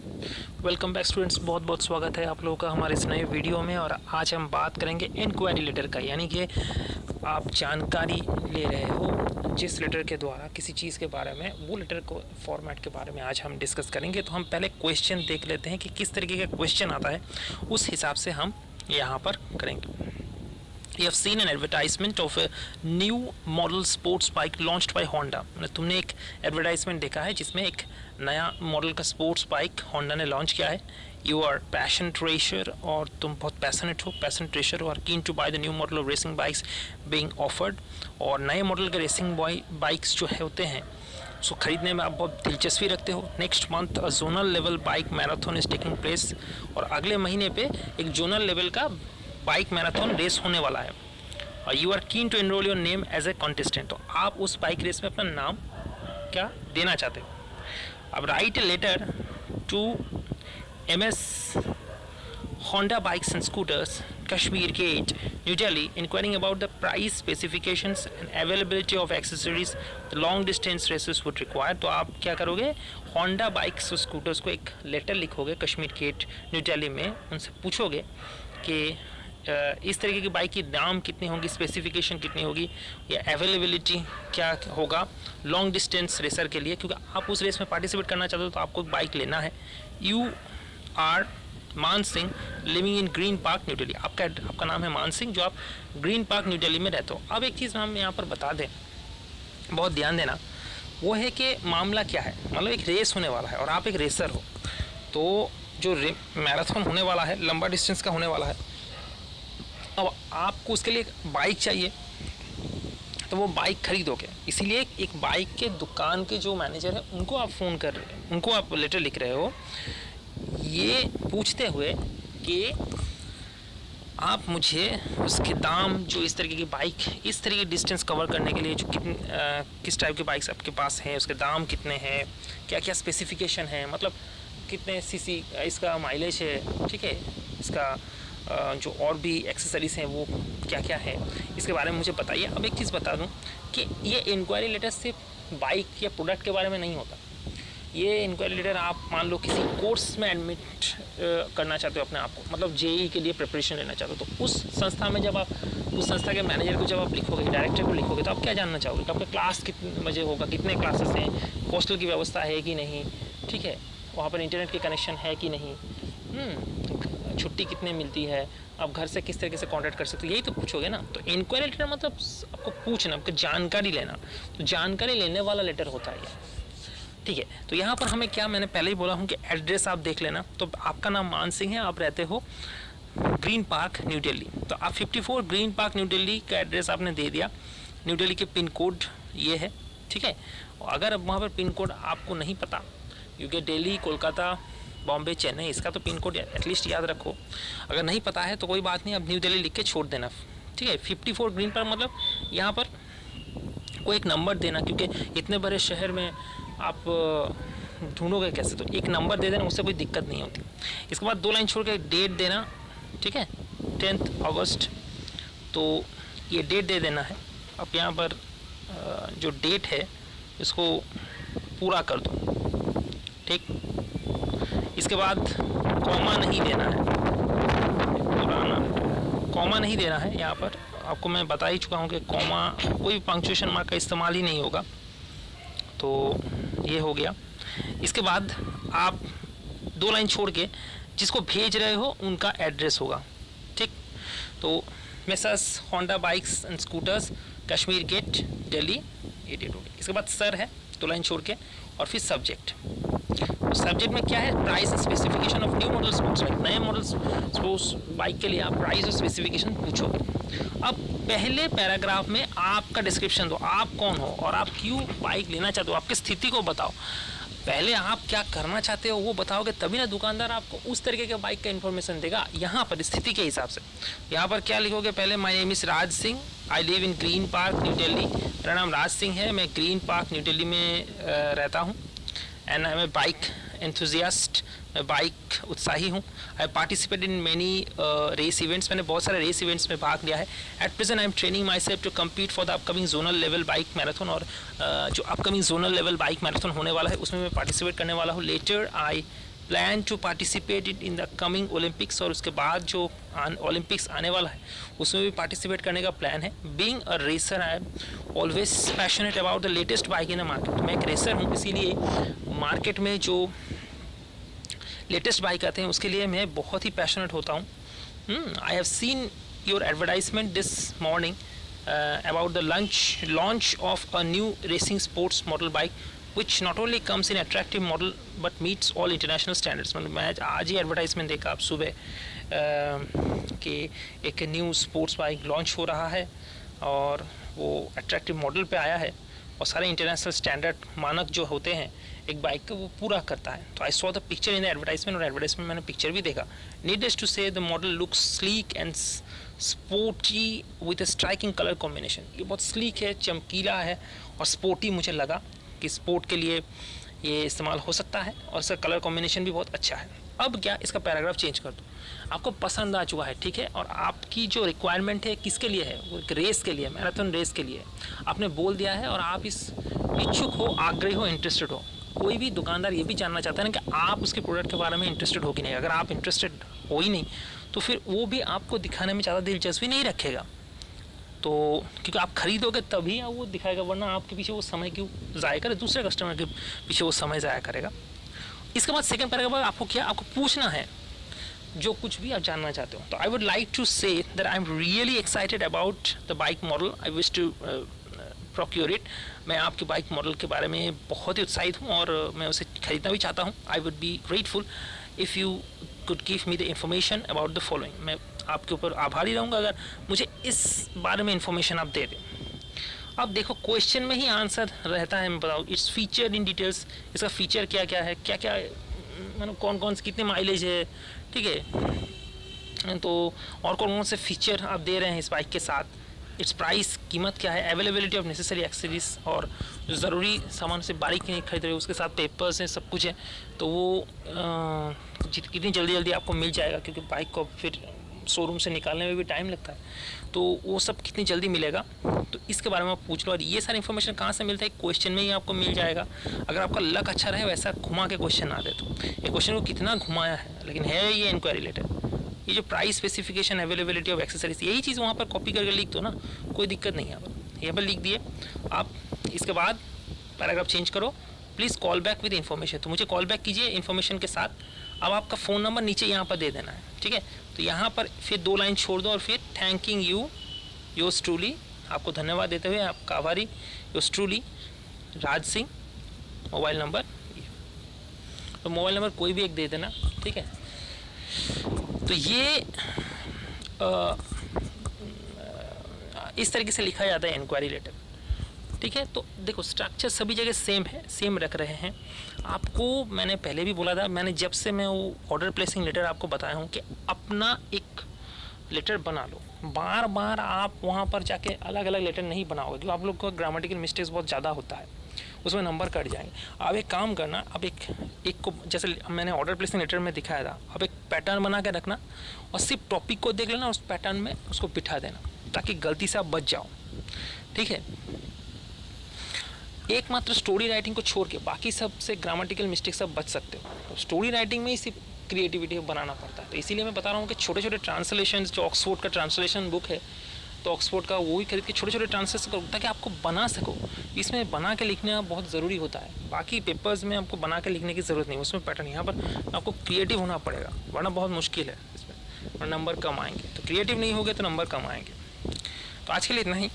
Welcome back students, बहुत बहुत स्वागत है आप लोगों का हमारे इस नए वीडियो में। और आज हम बात करेंगे इंक्वायरी लेटर का, यानी कि आप जानकारी ले रहे हो जिस लेटर के द्वारा किसी चीज़ के बारे में, वो लेटर को फॉर्मेट के बारे में आज हम डिस्कस करेंगे। तो हम पहले क्वेश्चन देख लेते हैं कि किस तरीके का क्वेश्चन आता है, उस हिसाब से हम यहाँ पर करेंगे। You have seen an advertisement of a new model sports bike launched by Honda। तुमने एक एडवर्टाइजमेंट देखा है जिसमें एक नया मॉडल का स्पोर्ट्स बाइक होंडा ने लॉन्च किया है। यू आर पैशनेट रेसर, और तुम बहुत पैशनेट रेसर हो, और keen to buy the new model of racing bikes being offered. और नए मॉडल के रेसिंग बाइक्स जो होते हैं उसको खरीदने में आप बहुत दिलचस्पी रखते हो। Next month a zonal level bike marathon is taking place. और अगले महीने पे एक जोनल लेवल का बाइक मैराथन रेस होने वाला है। और you are keen to enroll your name as a contestant. तो आप उस बाइक रेस में अपना नाम क्या देना चाहते हो। अब write a letter to MS Honda Bikes and Scooters, Kashmir Gate, New Delhi, inquiring about the price, specifications and availability of accessories the long distance races would require। तो आप क्या करोगे, Honda Bikes और Scooters को एक letter लिखोगे Kashmir get new Delhi में, उनसे पूछोगे कि इस तरीके की बाइक की दाम कितनी होगी, स्पेसिफिकेशन कितनी होगी, या अवेलेबिलिटी क्या होगा लॉन्ग डिस्टेंस रेसर के लिए, क्योंकि आप उस रेस में पार्टिसिपेट करना चाहते हो तो आपको बाइक लेना है। यू आर मान Singh, living in green park new Delhi. आपका नाम है मान सिंह, जो आप ग्रीन पार्क न्यू दिल्ली में रहते हो। अब एक चीज़ हम यहाँ पर बता दें, बहुत ध्यान देना, वो है कि मामला क्या है। मतलब एक रेस होने वाला है और आप एक रेसर हो, तो जो मैराथन होने वाला है, लंबा डिस्टेंस का होने वाला है। अब आपको उसके लिए एक बाइक चाहिए, तो वो बाइक खरीदोगे। इसीलिए एक बाइक के दुकान के जो मैनेजर है उनको आप फ़ोन कर रहे हो, उनको आप लेटर लिख रहे हो, ये पूछते हुए कि आप मुझे उसके दाम, जो इस तरीके की बाइक इस तरीके की डिस्टेंस कवर करने के लिए जो किस टाइप की बाइक्स आपके पास हैं, उसके दाम कितने हैं, क्या क्या स्पेसिफिकेशन है, मतलब कितने सीसी इसका माइलेज है, ठीक है, इसका जो और भी एक्सेसरीज़ हैं वो क्या क्या है, इसके बारे में मुझे बताइए। अब एक चीज़ बता दूं कि ये इंक्वायरी लेटर सिर्फ बाइक या प्रोडक्ट के बारे में नहीं होता। ये इंक्वायरी लेटर आप मान लो किसी कोर्स में एडमिट करना चाहते हो अपने आप को, मतलब JEE के लिए प्रिपरेशन लेना चाहते हो, तो उस संस्था में जब आप उस संस्था के मैनेजर को जब आप लिखोगे, डायरेक्टर को लिखोगे, तो आप क्या जानना चाहोगे कि आपका क्लास कितने बजे होगा, कितने क्लासेस हैं, हॉस्टल की व्यवस्था है कि नहीं, ठीक है, वहाँ पर इंटरनेट की कनेक्शन है कि नहीं, छुट्टी कितने मिलती है, आप घर से किस तरीके से कांटेक्ट कर सकते हो, यही तो पूछोगे ना। तो इंक्वायरी लेटर मतलब आपको पूछना, आपको जानकारी लेना, तो जानकारी लेने वाला लेटर होता है ये, ठीक है। तो यहाँ पर हमें क्या, मैंने पहले ही बोला हूँ कि एड्रेस आप देख लेना। तो आपका नाम मान सिंह है, आप रहते हो ग्रीन पार्क न्यू दिल्ली, तो आप 54 ग्रीन पार्क न्यू दिल्ली का एड्रेस आपने दे दिया। न्यू दिल्ली के पिन कोड ये है, ठीक है। और अगर वहाँ पर पिन कोड आपको नहीं पता, क्योंकि दिल्ली, कोलकाता, बॉम्बे, चेन्नई, इसका तो पिन कोड एटलीस्ट याद रखो। अगर नहीं पता है तो कोई बात नहीं, अब न्यू दिल्ली लिख के छोड़ देना, ठीक है। 54 ग्रीन पर मतलब यहाँ पर कोई एक नंबर देना, क्योंकि इतने बड़े शहर में आप ढूंढोगे कैसे, तो एक नंबर दे देना, उससे कोई दिक्कत नहीं होती। इसके बाद 2 लाइन छोड़ के डेट देना, ठीक है, 10 अगस्त, तो ये डेट दे देना है। अब यहाँ पर जो डेट है इसको पूरा कर दो, ठीक। इसके बाद कॉमा नहीं देना है, पुराना कॉमा नहीं देना है। यहाँ पर आपको मैं बता ही चुका हूँ कि कॉमा, कोई पंक्चुएशन मार्क का इस्तेमाल ही नहीं होगा, तो ये हो गया। इसके बाद आप 2 लाइन छोड़ के जिसको भेज रहे हो उनका एड्रेस होगा, ठीक। तो Messrs Honda bikes and scooters, Kashmir Gate, Delhi, ये डेट होगी। इसके बाद सर है 2 लाइन छोड़ के, और फिर सब्जेक्ट। सब्जेक्ट में क्या है, price specification of new model sports bike. नए मॉडल स्पोर्ट्स बाइक के लिए आप प्राइस और स्पेसिफिकेशन पूछोगे। अब पहले पैराग्राफ में आपका डिस्क्रिप्शन दो, आप कौन हो और आप क्यों बाइक लेना चाहते हो, आपकी स्थिति को बताओ। पहले आप क्या करना चाहते हो वो बताओगे, तभी ना दुकानदार आपको उस तरीके के बाइक का इन्फॉर्मेशन देगा। यहाँ पर स्थिति के हिसाब से यहाँ पर क्या लिखोगे, पहले my name is Raj Singh, I live in green park new Delhi. मेरा नाम राज सिंह है, मैं ग्रीन पार्क न्यू दिल्ली में रहता हूँ। And I am a bike enthusiast, मैं बाइक उत्साही हूँ। I participate in many race events, मैंने बहुत सारे रेस इवेंट्स में भाग लिया है। At present I am training myself to compete for the upcoming zonal level bike marathon, और जो upcoming zonal level bike marathon होने वाला है उसमें मैं पार्टिसिपेट करने वाला हूँ। Later I plan to participate in the coming Olympics, और उसके बाद जो ओलंपिक्स आने वाला है उसमें भी पार्टिसिपेट करने का प्लान है। Being a racer I am always passionate about the latest bike in the market. मैं एक रेसर हूँ, इसीलिए मार्केट में जो लेटेस्ट बाइक आते हैं उसके लिए मैं बहुत ही पैशनेट होता हूँ। I have seen your advertisement this morning about the launch of a new racing sports model bike which not only comes in attractive model but meets all international standards। मतलब मैं आज ही एडवर्टाइजमेंट देखा आप सुबह कि एक न्यू स्पोर्ट्स बाइक लॉन्च हो रहा है और वो अट्रैक्टिव मॉडल पे आया है और सारे इंटरनेशनल स्टैंडर्ड मानक जो होते हैं एक बाइक का वो पूरा करता है। तो I saw the picture in the advertisement, और एडवर्टाइजमेंट मैंने पिक्चर भी देखा। नीडलेस टू से the model looks sleek and sporty with a striking colour combination. ये बहुत स्लीक है, चमकीला है और स्पोर्टी मुझे लगा कि स्पोर्ट के लिए ये इस्तेमाल हो सकता है और इसका कलर कॉम्बिनेशन भी बहुत अच्छा है। अब क्या, इसका पैराग्राफ चेंज कर दो। आपको पसंद आ चुका है, ठीक है, और आपकी जो रिक्वायरमेंट है किसके लिए है, वो एक रेस के लिए, मैराथन रेस के लिए आपने बोल दिया है और आप इस इच्छुक हो, आग्रही हो, इंटरेस्टेड हो। कोई भी दुकानदार ये भी जानना चाहता है ना कि आप उसके प्रोडक्ट के बारे में इंटरेस्टेड हो कि नहीं। अगर आप इंटरेस्टेड हो ही नहीं तो फिर वो भी आपको दिखाने में ज़्यादा दिलचस्पी नहीं रखेगा। तो क्योंकि आप खरीदोगे तभी वो दिखाएगा, वरना आपके पीछे वो समय क्यों ज़ाया करे, दूसरे कस्टमर के पीछे वो समय ज़ाया करेगा। इसके बाद सेकंड पैराग्राफ आपको क्या, आपको पूछना है जो कुछ भी आप जानना चाहते हो। तो I would like to say that I am really excited about the bike model, I wish to procure it. मैं आपके बाइक मॉडल के बारे में बहुत ही उत्साहित हूँ और मैं उसे खरीदना भी चाहता हूँ। I would be grateful if you could give me the information about the following. मैं आपके ऊपर आभारी रहूँगा अगर मुझे इस बारे में इंफॉर्मेशन आप दे दें। अब देखो क्वेश्चन में ही आंसर रहता है, मैं बताऊँ इट्स फीचर इन डिटेल्स, इसका फीचर क्या क्या है, क्या क्या मतलब कौन कौन से कितने माइलेज है, ठीक है, तो और कौन कौन से फीचर आप दे रहे हैं इस बाइक के साथ, इट्स प्राइस, कीमत क्या है, अवेलेबिलिटी ऑफ नेसेसरी एक्सेसरीज, और जो ज़रूरी सामान से बाइक नहीं खरीद रहे उसके साथ पेपर्स हैं, सब कुछ है, तो वो कितनी जल्दी आपको मिल जाएगा, क्योंकि बाइक को फिर शोरूम से निकालने में भी टाइम लगता है, तो वो सब कितनी जल्दी मिलेगा, तो इसके बारे में आप पूछ लो। और ये सारी इन्फॉर्मेशन कहाँ से मिलता है, क्वेश्चन में ही आपको मिल जाएगा। अगर आपका लक अच्छा रहे, वैसा घुमा के क्वेश्चन ना दे तो ये क्वेश्चन को कितना घुमाया है, लेकिन है ये इंक्वायरी रिलेटेड। ये जो price, specification, availability of accessories, यही चीज़ वहाँ पर कॉपी करके लिख दो ना, कोई दिक्कत नहीं है। यहाँ पर लिख दिए आप, इसके बाद पैराग्राफ चेंज करो, please call back with information. तो मुझे कॉल बैक कीजिए इन्फॉर्मेशन के साथ। अब आपका फ़ोन नंबर नीचे यहाँ पर दे देना है, ठीक है। तो यहाँ पर फिर 2 लाइन छोड़ दो और फिर थैंकिंग यू योर्स ट्रूली, आपको धन्यवाद देते हुए आपका आभारी yours truly Raj Singh. Mobile number, तो मोबाइल नंबर कोई भी एक दे देना, ठीक है। तो ये इस तरीके से लिखा जाता है इंक्वायरी लेटर, ठीक है। तो देखो स्ट्रक्चर सभी जगह सेम है, सेम रख रहे हैं। आपको मैंने पहले भी बोला था, मैंने जब से मैं वो ऑर्डर प्लेसिंग लेटर आपको बताया हूँ कि अपना एक लेटर बना लो। बार बार आप वहाँ पर जाके अलग अलग लेटर नहीं बनाओगे, क्योंकि आप लोग को ग्रामेटिकल मिस्टेक्स बहुत ज़्यादा होता है, उसमें नंबर कट जाएंगे। आप एक काम करना, अब एक को जैसे मैंने ऑर्डर प्लेसिंग लेटर में दिखाया था, अब एक पैटर्न बना के रखना और सिर्फ टॉपिक को देख लेना, उस पैटर्न में उसको बिठा देना ताकि गलती से आप बच जाओ, ठीक है। एकमात्र स्टोरी राइटिंग को छोड़ के बाकी सब से ग्रामेटिकल मिस्टेक सब बच सकते हो। तो स्टोरी राइटिंग में ही सिर्फ क्रिएटिविटी बनाना पड़ता है। तो इसीलिए मैं बता रहा हूँ कि छोटे छोटे ट्रांसलेशन, जो ऑक्सफोर्ड का ट्रांसलेशन बुक है, तो ऑक्सफोर्ड का वो ही खरीद के छोटे छोटे ट्रांसलेशन करो ताकि आपको बना सको। इसमें बना के लिखना बहुत ज़रूरी होता है, बाकी पेपर्स में आपको बना के लिखने की ज़रूरत नहीं, उसमें पैटर्न। यहाँ पर आपको क्रिएटिव होना पड़ेगा, वरना बहुत मुश्किल है इसमें, और नंबर कम आएंगे। तो क्रिएटिव नहीं होगे तो नंबर कम आएंगे। तो आज के लिए इतना ही।